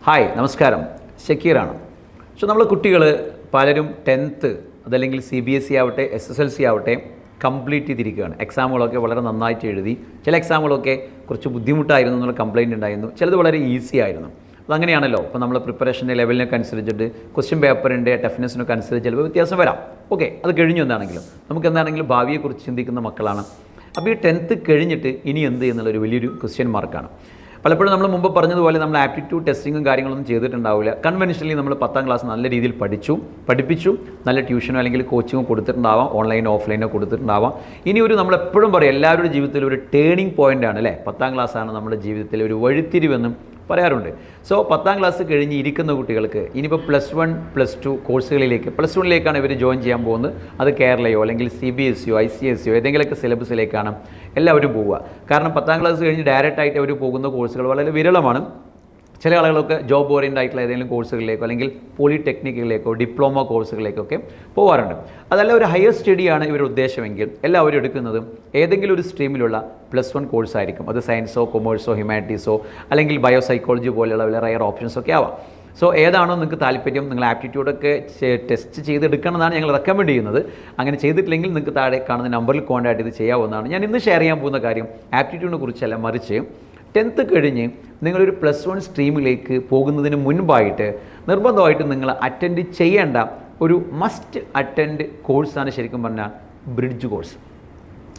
Hi നമസ്കാരം, ഷക്കീറാണ്. പക്ഷെ നമ്മൾ കുട്ടികൾ പലരും 10th അതല്ലെങ്കിൽ CBSE ആവട്ടെ SSLC ആവട്ടെ കംപ്ലീറ്റ് ചെയ്തിരിക്കുകയാണ്. എക്സാമുകളൊക്കെ വളരെ നന്നായിട്ട് എഴുതി. ചില എക്സാമുകളൊക്കെ കുറച്ച് ബുദ്ധിമുട്ടായിരുന്നു എന്നുള്ള കംപ്ലയിൻ്റ് ഉണ്ടായിരുന്നു, ചിലത് വളരെ ഈസി ആയിരുന്നു. അതങ്ങനെയാണല്ലോ. ഇപ്പോൾ നമ്മൾ പ്രിപ്പറേഷൻ്റെ ലെവലിനൊക്കെ അനുസരിച്ചിട്ട് ക്വസ്റ്റ്യൻ പേപ്പറിൻ്റെ ടഫ്നെസ്സിനൊക്കെ അനുസരിച്ച് ചിലപ്പോൾ വ്യത്യാസം വരാം. ഓക്കെ, അത് കഴിഞ്ഞു എന്താണെങ്കിലും നമുക്ക് എന്താണെങ്കിലും ഭാവിയെക്കുറിച്ച് ചിന്തിക്കുന്ന മക്കളാണ്. അപ്പോൾ ഈ 10th കഴിഞ്ഞിട്ട് ഇനി എന്ത് എന്നുള്ളൊരു വലിയൊരു ക്വസ്റ്റ്യൻ മാർക്കാണ്. പലപ്പോഴും നമ്മൾ മുമ്പ് പറഞ്ഞതുപോലെ നമ്മൾ ആപ്റ്റിറ്റ്യൂഡ് ടെസ്റ്റിങ്ങും കാര്യങ്ങളൊന്നും ചെയ്തിട്ടുണ്ടാവില്ല. കൺവെൻഷനലി നമ്മൾ 10ാം ക്ലാസ് നല്ല രീതിയിൽ പഠിപ്പിച്ചു, നല്ല ട്യൂഷനോ അല്ലെങ്കിൽ കോച്ചിങ്ങോ കൊടുത്തിട്ടുണ്ടാവാം, ഓൺലൈനോ ഓഫ്ലൈനോ കൊടുത്തിട്ടുണ്ടാവാം. ഇനി നമ്മൾ എപ്പോഴും പറയും എല്ലാവരുടെ ജീവിതത്തിൽ ഒരു ടേണിംഗ് പോയിൻ്റാണ് അല്ലേ, 10ാം ക്ലാസ്സാണ് നമ്മുടെ ജീവിതത്തിൽ ഒരു വഴിത്തിരിവെന്നും പറയാറുണ്ട്. സോ 10ാം ക്ലാസ് കഴിഞ്ഞ് ഇരിക്കുന്ന കുട്ടികൾക്ക് ഇനിയിപ്പോൾ +1 +2 കോഴ്സുകളിലേക്ക് +1ലേക്കാണ് ഇവർ ജോയിൻ ചെയ്യാൻ പോകുന്നത്. അത് കേരളയോ അല്ലെങ്കിൽ CBSEയോ ICSEയോ ഏതെങ്കിലുമൊക്കെ സിലബസിലേക്കാണ് എല്ലാവരും പോവുക. കാരണം 10ാം ക്ലാസ് കഴിഞ്ഞ് ഡയറക്റ്റായിട്ട് അവർ പോകുന്ന കോഴ്സുകൾ വളരെ വിരളമാണ്. ചില ആളുകളൊക്കെ ജോബ് ഓറിയൻ്റ് ആയിട്ടുള്ള ഏതെങ്കിലും കോഴ്സുകളിലേക്കോ അല്ലെങ്കിൽ പോളിടെക്നിക്കിലേക്കോ ഡിപ്ലോമ കോഴ്സുകളിലേക്കൊക്കെ പോകാറുണ്ട്. അതല്ല ഒരു ഹയർ സ്റ്റഡിയാണ് ഇവരുടെ ഉദ്ദേശമെങ്കിൽ എല്ലാവരും എടുക്കുന്നത് ഏതെങ്കിലും ഒരു സ്ട്രീമിലുള്ള +1 കോഴ്സായിരിക്കും. അത് സയൻസോ കൊമേഴ്സോ ഹ്യൂമാനിറ്റീസോ അല്ലെങ്കിൽ ബയോസൈക്കോളജി പോലെയുള്ള വളരെ റയർ ഓപ്ഷൻസൊക്കെ ആവാം. സോ ഏതാണോ നിങ്ങൾക്ക് താല്പര്യം, നിങ്ങൾ ആപ്റ്റിറ്റ്യൂഡൊക്കെ ടെസ്റ്റ് ചെയ്തെടുക്കണമെന്നാണ് ഞങ്ങൾ റെക്കമെൻഡ് ചെയ്യുന്നത്. അങ്ങനെ ചെയ്തിട്ടില്ലെങ്കിൽ നിങ്ങൾക്ക് താഴെ കാണുന്ന നമ്പറിൽ കോൺടാക്ട് ചെയ്ത് ചെയ്യാവുന്നതാണ്. ഞാൻ ഇന്ന് ഷെയർ ചെയ്യാൻ പോകുന്ന കാര്യം ആപ്റ്റിറ്റ്യൂഡിനെ കുറിച്ചല്ല, മറിച്ച് 10th കഴിഞ്ഞ് നിങ്ങളൊരു +1 സ്ട്രീമിലേക്ക് പോകുന്നതിന് മുൻപായിട്ട് നിർബന്ധമായിട്ടും നിങ്ങൾ അറ്റൻഡ് ചെയ്യേണ്ട ഒരു മസ്റ്റ് അറ്റൻഡ് കോഴ്സാണ് ശരിക്കും പറഞ്ഞാൽ ബ്രിഡ്ജ് കോഴ്സ്.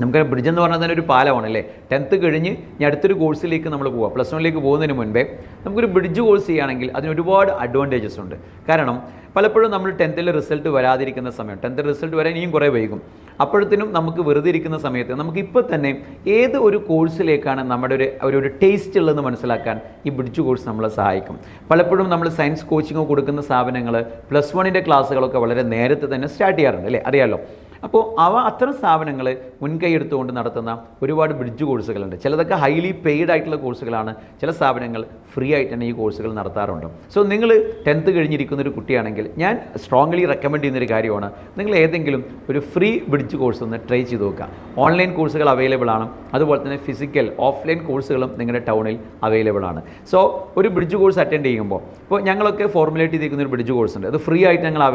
നമുക്കറിയാം ബ്രിഡ്ജ് എന്ന് പറഞ്ഞാൽ തന്നെ ഒരു പാലമാണ് അല്ലേ. 10th കഴിഞ്ഞ് ഇനി അടുത്തൊരു കോഴ്സിലേക്ക് നമ്മൾ പോവുക. +1ലേക്ക് പോകുന്നതിന് മുൻപേ നമുക്കൊരു ബ്രിഡ്ജ് കോഴ്സ് ചെയ്യുകയാണെങ്കിൽ അതിന് ഒരുപാട് അഡ്വാൻറ്റേജസ് ഉണ്ട്. കാരണം പലപ്പോഴും നമ്മൾ 10th റിസൾട്ട് വരാതിരിക്കുന്ന സമയം, 10th റിസൾട്ട് വരാൻ ഇനിയും കുറേ വൈകും. അപ്പോഴത്തേനും നമുക്ക് വെറുതെ ഇരിക്കുന്ന സമയത്ത് നമുക്കിപ്പോൾ തന്നെ ഏത് ഒരു കോഴ്സിലേക്കാണ് നമ്മുടെ ഒരു ടേസ്റ്റ് ഉള്ളതെന്ന് മനസ്സിലാക്കാൻ ഈ ബ്രിഡ്ജ് കോഴ്സ് നമ്മളെ സഹായിക്കും. പലപ്പോഴും നമ്മൾ സയൻസ് കോച്ചിങ്ങോ കൊടുക്കുന്ന സ്ഥാപനങ്ങൾ +1ൻ്റെ ക്ലാസ്സുകളൊക്കെ വളരെ നേരത്തെ തന്നെ സ്റ്റാർട്ട് ചെയ്യാറുണ്ട് അല്ലേ, അറിയാമല്ലോ. അപ്പോൾ അത്തരം സ്ഥാപനങ്ങൾ മുൻകൈ എടുത്തുകൊണ്ട് നടത്തുന്ന ഒരുപാട് ബ്രിഡ്ജ് കോഴ്സുകളുണ്ട്. ചിലതൊക്കെ ഹൈലി പെയ്ഡ് ആയിട്ടുള്ള കോഴ്സുകളാണ്, ചില സ്ഥാപനങ്ങൾ ഫ്രീ ആയിട്ട് തന്നെ ഈ കോഴ്സുകൾ നടത്താറുണ്ട്. സോ നിങ്ങൾ 10th കഴിഞ്ഞിരിക്കുന്ന ഒരു കുട്ടിയാണെങ്കിൽ ഞാൻ സ്ട്രോങ്ലി റെക്കമെൻഡ് ചെയ്യുന്നൊരു കാര്യമാണ് നിങ്ങൾ ഏതെങ്കിലും ഒരു ഫ്രീ ബ്രിഡ്ജ് കോഴ്സ് ഒന്ന് ട്രൈ ചെയ്ത് നോക്കുക. ഓൺലൈൻ കോഴ്സുകൾ അവൈലബിൾ ആണ്, അതുപോലെ തന്നെ ഫിസിക്കൽ ഓഫ്ലൈൻ കോഴ്സുകളും നിങ്ങളുടെ ടൗണിൽ അവൈലബിൾ ആണ്. സോ ഒരു ബ്രിഡ്ജ് കോഴ്സ് അറ്റൻഡ് ചെയ്യുമ്പോൾ ഇപ്പോൾ ഞങ്ങളൊക്കെ ഫോർമുലേറ്റ് ചെയ്തിരിക്കുന്ന ഒരു ബ്രിഡ്ജ് കോഴ്സ് ഉണ്ട്. അത് ഫ്രീ ആയിട്ട് ഞങ്ങൾ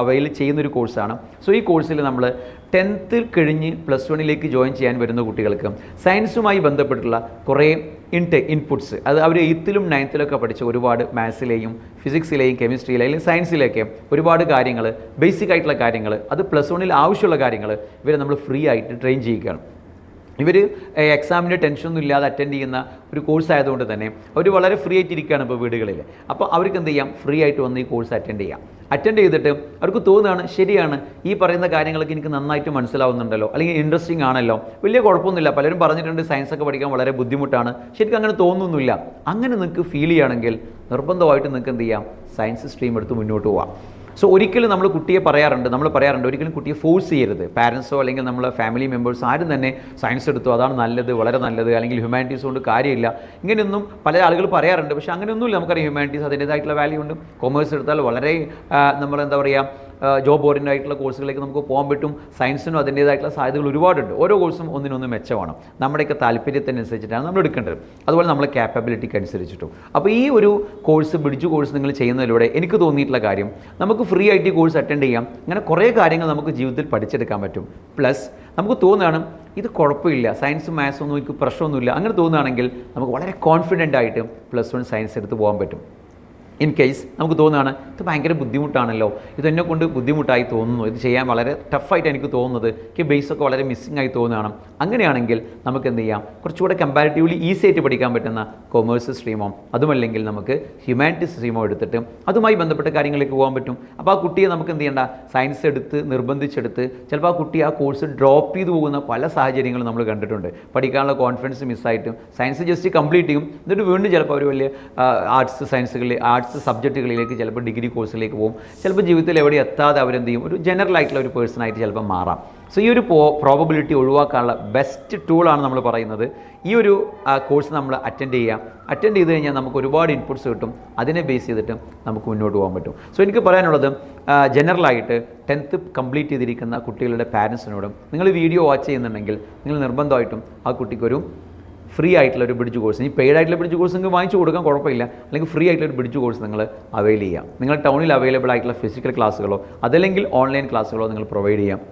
അവൈൽ ചെയ്യുന്നൊരു കോഴ്സാണ്. സോ ഈ കോഴ്സിൽ നമ്മൾ 10th കഴിഞ്ഞ് +1ലേക്ക് ജോയിൻ ചെയ്യാൻ വരുന്ന കുട്ടികൾക്ക് സയൻസുമായി ബന്ധപ്പെട്ടുള്ള കുറേ ഇൻപുട്സ്, അത് അവർ 8th 9th പഠിച്ച ഒരുപാട് മാത്സിലെയും ഫിസിക്സിലെയും കെമിസ്ട്രിയിലെയും സയൻസിലെയൊക്കെ ഒരുപാട് കാര്യങ്ങൾ, ബേസിക് ആയിട്ടുള്ള കാര്യങ്ങൾ, അത് +1ൽ ആവശ്യമുള്ള കാര്യങ്ങൾ ഇവരെ നമ്മൾ ഫ്രീ ആയിട്ട് ട്രെയിൻ ചെയ്യുകയാണ്. ഇവർ എക്സാമിൻ്റെ ടെൻഷനൊന്നും ഇല്ലാതെ അറ്റൻഡ് ചെയ്യുന്ന ഒരു കോഴ്സ് ആയതുകൊണ്ട് തന്നെ അവർ വളരെ ഫ്രീ ആയിട്ട് ഇരിക്കുകയാണ് ഇപ്പോൾ വീടുകളിൽ. അപ്പോൾ അവർക്ക് എന്ത് ചെയ്യാം, ഫ്രീ ആയിട്ട് വന്ന് ഈ കോഴ്സ് അറ്റൻഡ് ചെയ്തിട്ട് അവർക്ക് തോന്നുകയാണ് ശരിയാണ് ഈ പറയുന്ന കാര്യങ്ങളൊക്കെ എനിക്ക് നന്നായിട്ട് മനസ്സിലാവുന്നുണ്ടല്ലോ, അല്ലെങ്കിൽ ഇൻട്രസ്റ്റിംഗ് ആണല്ലോ, വലിയ കുഴപ്പമൊന്നുമില്ല. പലരും പറഞ്ഞിട്ടുണ്ട് സയൻസൊക്കെ പഠിക്കാൻ വളരെ ബുദ്ധിമുട്ടാണ്, ശരിക്കും അങ്ങനെ തോന്നുന്നില്ല. അങ്ങനെ നിങ്ങൾക്ക് ഫീൽ ചെയ്യുകയാണെങ്കിൽ നിർബന്ധമായിട്ട് നിങ്ങൾക്ക് എന്ത് ചെയ്യാം, സയൻസ് സ്ട്രീം എടുത്ത് മുന്നോട്ട് പോവാം. സോ ഒരിക്കലും നമ്മൾ പറയാറുണ്ട് ഒരിക്കലും കുട്ടിയെ ഫോഴ്സ് ചെയ്യരുത്. പാരൻസോ അല്ലെങ്കിൽ നമ്മളെ ഫാമിലി മെമ്പേഴ്സ് ആരും തന്നെ സയൻസ് എടുത്തു അതാണ് നല്ലത്, വളരെ നല്ലത്, അല്ലെങ്കിൽ ഹ്യൂമാനിറ്റീസ് കൊണ്ട് കാര്യമില്ല, ഇങ്ങനെയൊന്നും പല ആളുകൾ പറയാറുണ്ട്. പക്ഷേ അങ്ങനെയൊന്നുമില്ല. നമുക്കറിയാം ഹ്യൂമാനിറ്റീസ് അതിൻ്റേതായിട്ടുള്ള വാല്യൂ ഉണ്ട്. കൊമേഴ്സ് എടുത്താൽ വളരെ നമ്മളെന്താ പറയുക, ജോബ് ഓറിയൻ്റ് ആയിട്ടുള്ള കോഴ്സുകളിലേക്ക് നമുക്ക് പോകാൻ പറ്റും. സയൻസിനും അതിൻ്റേതായിട്ടുള്ള സാധ്യതകൾ ഒരുപാടുണ്ട്. ഓരോ കോഴ്സും ഒന്നിനൊന്ന് മെച്ചമാണ്. നമ്മുടെയൊക്കെ താല്പര്യത്തിനനുസരിച്ചിട്ടാണ് നമ്മൾ എടുക്കേണ്ടത്, അതുപോലെ നമ്മളെ ക്യാപ്പബിലിറ്റിക്ക് അനുസരിച്ചിട്ടും. അപ്പോൾ ഈ ഒരു കോഴ്സ് ബ്രിഡ്ജ് കോഴ്സ് നിങ്ങൾ ചെയ്യുന്നതിലൂടെ എനിക്ക് തോന്നിയിട്ടുള്ള കാര്യം, നമുക്ക് ഫ്രീ ആയിട്ട് ഈ കോഴ്സ് അറ്റൻഡ് ചെയ്യാം. അങ്ങനെ കുറേ കാര്യങ്ങൾ നമുക്ക് ജീവിതത്തിൽ പഠിച്ചെടുക്കാൻ പറ്റും. പ്ലസ് നമുക്ക് തോന്നുകയാണ് ഇത് കുഴപ്പമില്ല, സയൻസും മാത്സും ഒന്നും എനിക്ക് പ്രശ്നമൊന്നുമില്ല, അങ്ങനെ തോന്നുകയാണെങ്കിൽ നമുക്ക് വളരെ കോൺഫിഡൻ്റ് ആയിട്ട് +1 സയൻസ് എടുത്ത് പോകാൻ പറ്റും. ഇൻ കേസ് നമുക്ക് തോന്നുകയാണ് ഇത് ഭയങ്കര ബുദ്ധിമുട്ടാണല്ലോ, ഇതെന്നെ കൊണ്ട് ബുദ്ധിമുട്ടായി തോന്നുന്നു, ഇത് ചെയ്യാൻ വളരെ ടഫായിട്ട് എനിക്ക് തോന്നുന്നത്, എനിക്ക് ബേസൊക്കെ വളരെ മിസ്സിംഗ് ആയി തോന്നുകയാണ്, അങ്ങനെയാണെങ്കിൽ നമുക്ക് എന്ത് ചെയ്യാം, കുറച്ചുകൂടെ കമ്പാരിറ്റീവ്ലി ഈസി ആയിട്ട് പഠിക്കാൻ പറ്റുന്ന കൊമേഴ്സ് സ്ട്രീമോ അതുമല്ലെങ്കിൽ നമുക്ക് ഹ്യൂമാനിറ്റീസ് സ്ട്രീമോ എടുത്തിട്ട് അതുമായി ബന്ധപ്പെട്ട കാര്യങ്ങളിലേക്ക് പോകാൻ പറ്റും. അപ്പോൾ ആ കുട്ടിയെ നമുക്ക് എന്ത് ചെയ്യേണ്ട, സയൻസ് എടുത്ത് നിർബന്ധിച്ചെടുത്ത് ചിലപ്പോൾ ആ കുട്ടി ആ കോഴ്സ് ഡ്രോപ്പ് ചെയ്ത് പോകുന്ന പല സാഹചര്യങ്ങളും നമ്മൾ കണ്ടിട്ടുണ്ട്. പഠിക്കാനുള്ള കോൺഫിഡൻസ് മിസ്സായിട്ടും സയൻസ് ജസ്റ്റ് കംപ്ലീറ്റ് ചെയ്യും, എന്നിട്ട് വീണ്ടും ചിലപ്പോൾ അവർ വലിയ ആർട്സ് സബ്ജക്റ്റുകളിലേക്ക് ചിലപ്പോൾ ഡിഗ്രി കോഴ്സിലേക്ക് പോകും. ചിലപ്പോൾ ജീവിതത്തിൽ എവിടെ എത്താതെ അവരെന്ത് ചെയ്യും, ഒരു ജനറൽ ആയിട്ടുള്ള ഒരു പേഴ്സണായിട്ട് ചിലപ്പോൾ മാറാം. സോ ഈ ഒരു പ്രോബബിലിറ്റി ഒഴിവാക്കാനുള്ള ബെസ്റ്റ് ടൂളാണ് നമ്മൾ പറയുന്നത്. ഈ ഒരു കോഴ്സ് നമ്മൾ അറ്റൻഡ് ചെയ്ത് കഴിഞ്ഞാൽ നമുക്ക് ഒരുപാട് ഇൻപുട്സ് കിട്ടും. അതിനെ ബേസ് ചെയ്തിട്ട് നമുക്ക് മുന്നോട്ട് പോകാൻ പറ്റും. സോ എനിക്ക് പറയാനുള്ളത് ജനറലായിട്ട് 10th കംപ്ലീറ്റ് ചെയ്തിരിക്കുന്ന കുട്ടികളുടെ പാരൻസിനോടും നിങ്ങൾ വീഡിയോ വാച്ച് ചെയ്യുന്നുണ്ടെങ്കിൽ നിങ്ങൾ നിർബന്ധമായിട്ടും ആ കുട്ടിക്കൊരു ഫ്രീ ആയിട്ടുള്ള ഒരു ബ്രിഡ്ജ് കോഴ്സ്, ഈ പെയ്ഡ് ആയിട്ടുള്ള ബ്രിഡ്ജ് കോഴ്സ് നിങ്ങൾക്ക് വാങ്ങിച്ചു കൊടുക്കാൻ കുഴപ്പമില്ല, അല്ലെങ്കിൽ ഫ്രീ ആയിട്ടുള്ള ഒരു ബ്രിഡ്ജ് കോഴ്സ് നിങ്ങൾ അവൈൽ ചെയ്യാം. നിങ്ങൾ ടൗണിൽ അവൈലബിൾ ആയിട്ടുള്ള ഫിസിക്കൽ ക്ലാസ്സുകളോ അതല്ലെങ്കിൽ ഓൺലൈൻ ക്ലാസ്സുകളോ നിങ്ങൾ പ്രൊവൈഡ് ചെയ്യാം.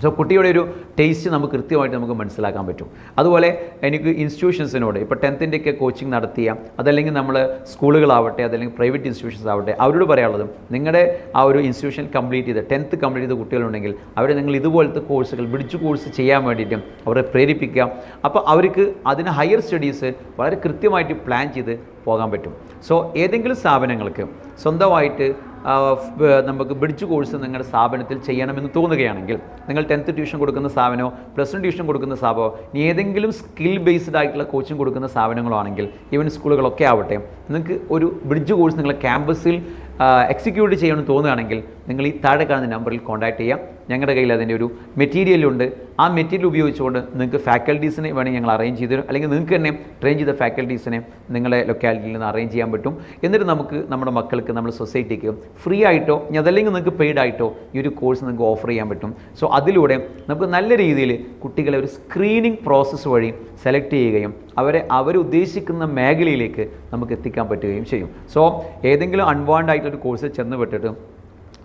സോ കുട്ടിയുടെ ഒരു ടേസ്റ്റ് നമുക്ക് കൃത്യമായിട്ട് നമുക്ക് മനസ്സിലാക്കാൻ പറ്റും. അതുപോലെ എനിക്ക് ഇൻസ്റ്റിറ്റ്യൂഷൻസിനോട് ഇപ്പോൾ 10th ഒക്കെ കോച്ചിങ് നടത്തിയ അതല്ലെങ്കിൽ നമ്മൾ സ്കൂളുകളാവട്ടെ അതല്ലെങ്കിൽ പ്രൈവറ്റ് ഇൻസ്റ്റിറ്റ്യൂഷൻസ് ആവട്ടെ അവരോട് പറയാനുള്ളതും നിങ്ങളുടെ ആ ഒരു ഇൻസ്റ്റിറ്റ്യൂഷൻ കംപ്ലീറ്റ് ചെയ്ത് 10th കംപ്ലീറ്റ് ചെയ്ത കുട്ടികളുണ്ടെങ്കിൽ അവരെ നിങ്ങൾ ഇതുപോലത്തെ കോഴ്സുകൾ ബ്രിഡ്ജ് കോഴ്സ് ചെയ്യാൻ വേണ്ടിയിട്ടും അവരെ പ്രേരിപ്പിക്കുക. അപ്പോൾ അവർക്ക് അതിന് ഹയർ സ്റ്റഡീസ് വളരെ കൃത്യമായിട്ട് പ്ലാൻ ചെയ്ത് പോകാൻ പറ്റും. സോ ഏതെങ്കിലും സ്ഥാപനങ്ങൾക്ക് സ്വന്തമായിട്ട് നമുക്ക് ബ്രിഡ്ജ് കോഴ്സ് നിങ്ങളുടെ സ്ഥാപനത്തിൽ ചെയ്യണമെന്ന് തോന്നുകയാണെങ്കിൽ നിങ്ങൾ 10th ട്യൂഷൻ കൊടുക്കുന്ന സ്ഥാപനമോ +1 ട്യൂഷൻ കൊടുക്കുന്ന സ്ഥാപനമോ ഏതെങ്കിലും സ്കിൽ ബേസ്ഡ് ആയിട്ടുള്ള കോച്ചിങ് കൊടുക്കുന്ന സ്ഥാപനങ്ങളോ ആണെങ്കിൽ ഈവൻ സ്കൂളുകളൊക്കെ ആവട്ടെ, നിങ്ങൾക്ക് ഒരു ബ്രിഡ്ജ് കോഴ്സ് നിങ്ങളുടെ ക്യാമ്പസിൽ എക്സിക്യൂട്ട് ചെയ്യണമെന്ന് തോന്നുകയാണെങ്കിൽ നിങ്ങൾ ഈ താഴെ കാണുന്ന നമ്പറിൽ കോൺടാക്ട് ചെയ്യാം. ഞങ്ങളുടെ കയ്യിൽ അതിൻ്റെ ഒരു മെറ്റീരിയലുണ്ട്. ആ മെറ്റീരിയൽ ഉപയോഗിച്ചുകൊണ്ട് നിങ്ങൾക്ക് ഫാക്കൽറ്റീസിനെ വേണമെങ്കിൽ ഞങ്ങൾ അറേഞ്ച് ചെയ്ത് തരും, അല്ലെങ്കിൽ നിങ്ങൾക്ക് തന്നെ ട്രെയിൻ ചെയ്ത ഫാക്കൽറ്റീസിനെ നിങ്ങളുടെ ലൊക്കാലിറ്റിയിൽ നിന്ന് അറേഞ്ച് ചെയ്യാൻ പറ്റും. എന്നിട്ട് നമുക്ക് നമ്മുടെ മക്കൾക്ക് നമ്മുടെ സൊസൈറ്റിക്ക് ഫ്രീ ആയിട്ടോ അതല്ലെങ്കിൽ നിങ്ങൾക്ക് പെയ്ഡ് ആയിട്ടോ ഈ ഒരു കോഴ്സ് നിങ്ങൾക്ക് ഓഫർ ചെയ്യാൻ പറ്റും. സോ അതിലൂടെ നമുക്ക് നല്ല രീതിയിൽ കുട്ടികളെ ഒരു സ്ക്രീനിങ് പ്രോസസ്സ് വഴി സെലക്ട് ചെയ്യുകയും അവർ ഉദ്ദേശിക്കുന്ന മേഖലയിലേക്ക് നമുക്ക് എത്തിക്കാൻ പറ്റുകയും ചെയ്യും. സോ ഏതെങ്കിലും അൺവാണ്ടഡ് ആയിട്ടൊരു കോഴ്സിൽ ചെന്ന് വിട്ടിട്ട്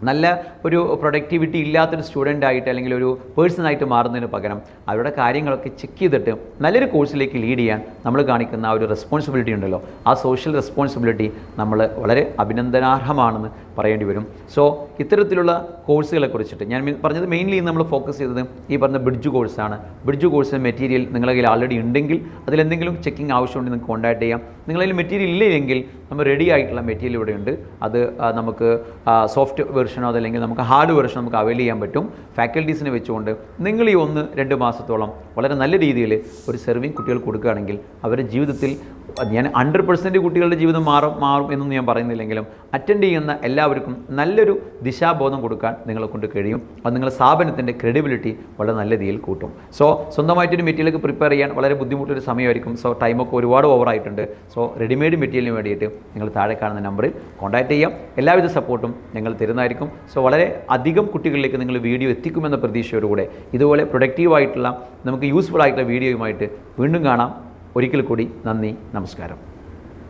നല്ല ഒരു പ്രൊഡക്ടിവിറ്റി ഇല്ലാത്തൊരു സ്റ്റുഡൻ്റ് ആയിട്ട് അല്ലെങ്കിൽ ഒരു പേഴ്സണായിട്ട് മാറുന്നതിന് പകരം അവരുടെ കാര്യങ്ങളൊക്കെ ചെക്ക് ചെയ്തിട്ട് നല്ലൊരു കോഴ്സിലേക്ക് ലീഡ് ചെയ്യാൻ നമ്മൾ കാണിക്കുന്ന ആ ഒരു റെസ്പോൺസിബിലിറ്റി ഉണ്ടല്ലോ, ആ സോഷ്യൽ റെസ്പോൺസിബിലിറ്റി നമ്മൾ വളരെ അഭിനന്ദനാർഹമാണെന്ന് പറയേണ്ടി വരും. സോ ഇത്തരത്തിലുള്ള കോഴ്സുകളെ കുറിച്ചിട്ട് ഞാൻ പറഞ്ഞത് മെയിൻലി നമ്മൾ ഫോക്കസ് ചെയ്തത് ഈ പറഞ്ഞ ബ്രിഡ്ജ് കോഴ്സാണ്. ബ്രിഡ്ജ് കോഴ്സിന് മെറ്റീരിയൽ നിങ്ങളുടെ കയ്യിൽ ആൾറെഡി ഉണ്ടെങ്കിൽ അതിലെന്തെങ്കിലും ചെക്കിംഗ് ആവശ്യമുണ്ടെങ്കിൽ നിങ്ങൾക്ക് കോൺടാക്ട് ചെയ്യാം. നിങ്ങളതിൽ മെറ്റീരിയൽ ഇല്ലെങ്കിൽ നമ്മൾ റെഡി ആയിട്ടുള്ള മെറ്റീരിയൽ ഇവിടെ ഉണ്ട്. അത് നമുക്ക് സോഫ്റ്റ് വെർഷനോ അതല്ലെങ്കിൽ നമുക്ക് ഹാർഡ് വെർഷൻ നമുക്ക് അവൈൽ ചെയ്യാൻ പറ്റും. ഫാക്കൽറ്റീസിനെ വെച്ചുകൊണ്ട് നിങ്ങൾ ഈ 1-2 മാസത്തോളം വളരെ നല്ല രീതിയിൽ ഒരു സെർവിങ് കുട്ടികൾ കൊടുക്കുകയാണെങ്കിൽ അവരുടെ ജീവിതത്തിൽ, ഞാൻ 100% കുട്ടികളുടെ ജീവിതം മാറും എന്നൊന്നും ഞാൻ പറയുന്നില്ലെങ്കിലും അറ്റൻഡ് ചെയ്യുന്ന എല്ലാവർക്കും നല്ലൊരു ദിശാബോധം കൊടുക്കാൻ നിങ്ങളെ കൊണ്ട് കഴിയും. അത് നിങ്ങളുടെ സ്ഥാപനത്തിൻ്റെ ക്രെഡിബിലിറ്റി വളരെ നല്ല രീതിയിൽ കൂട്ടും. സോ സ്വന്തമായിട്ടൊരു മെറ്റീരിയലൊക്കെ പ്രിപ്പയർ ചെയ്യാൻ വളരെ ബുദ്ധിമുട്ടൊരു സമയമായിരിക്കും. സോ ടൈമൊക്കെ ഒരുപാട് ഓവറായിട്ടുണ്ട്. സോ റെഡിമെയ്ഡ് മെറ്റീരിയലിന് വേണ്ടിയിട്ട് നിങ്ങൾ താഴെ കാണുന്ന നമ്പറിൽ കോൺടാക്ട് ചെയ്യാം. എല്ലാവിധ സപ്പോർട്ടും ഞങ്ങൾ തരുന്നതായിരിക്കും. സോ വളരെ അധികം കുട്ടികളിലേക്ക് നിങ്ങൾ വീഡിയോ എത്തിക്കുമെന്ന പ്രതീക്ഷയോടുകൂടെ ഇതുപോലെ പ്രൊഡക്റ്റീവായിട്ടുള്ള നമുക്ക് യൂസ്ഫുൾ ആയിട്ടുള്ള വീഡിയോയുമായിട്ട് വീണ്ടും കാണാം. ഒരിക്കൽ കൂടി നന്ദി, നമസ്കാരം.